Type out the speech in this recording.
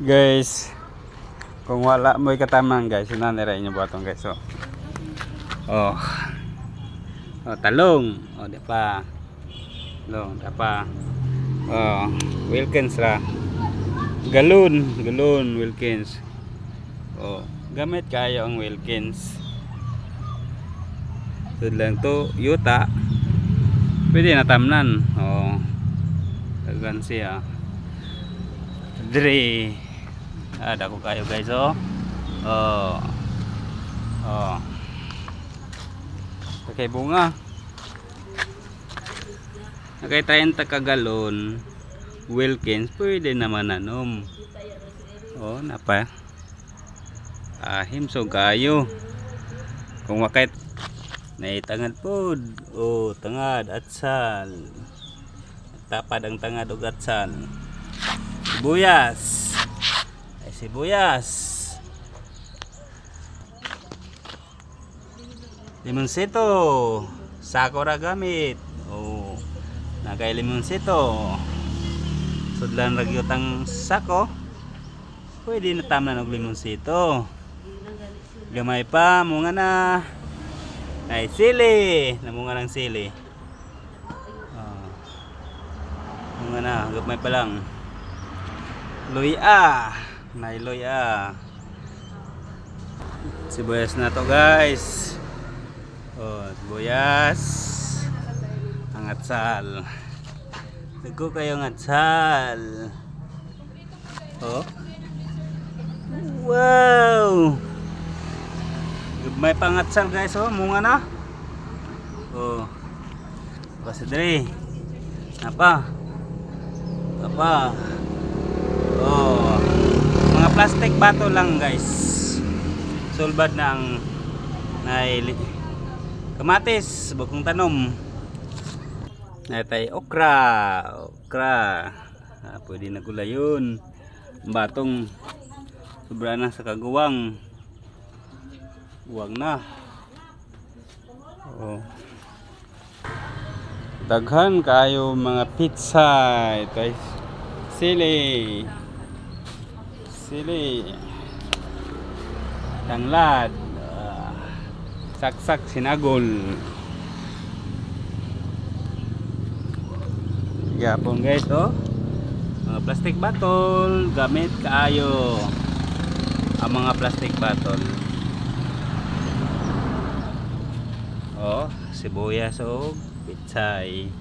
Guys, kung wala mo katamang guys, sinaniray niyo buhaton guys. So, oh. Oh, talong. Oh, di pa. Talong, di pa. Oh, Wilkins ra. Galon Wilkins. Oh, gamit kayo ang Wilkins. Tud lang to, yuta. Pwede na tamnan. Oh. Dagan siya. Dre. Dako kayo guys oh. Oh. Oh. Okay, bunga. Okay, 30 kagalon. Wilkins, pwede naman nanom. Oh, napa. Ahim so kayo. Kung wakit naitangad pod. Oh, tangad atsal. Tapad ang tangad og atsal. Sibuyas. Ay sibuyas. Limonsito. Sako ra gamit. Oh. Nakay limonsito. Sudlan ra gyud ang sako. Pwede na tamnan og limonsito. Gamay pa munga na. Ay sili. Namunga ng sili. Oh. Munga na, gamay pa lang. Luya. Nay luya. Sibuyas na to guys. Oh, sibuyas. Ang atsal. Nagko kayo ng atsal. Oh. Wow. May pangatsal guys oh, munga na. Oh. Kasi dre. Apa? Apa? Oh. Mga plastic bato lang guys. Sulbad na ang kamatis, bagong tanom. Natay okra. Pwede na gula yun. Batong sobra na sa kaguwang. Guwang na. Oh. Daghan kayo mga pizza. Ito ay sili. Tanglad. Saksak sinagol. Yapon guys oh. Mga plastic bottle, gamit kaayo ang mga plastic bottle. Oh, sibuyas o pitsay.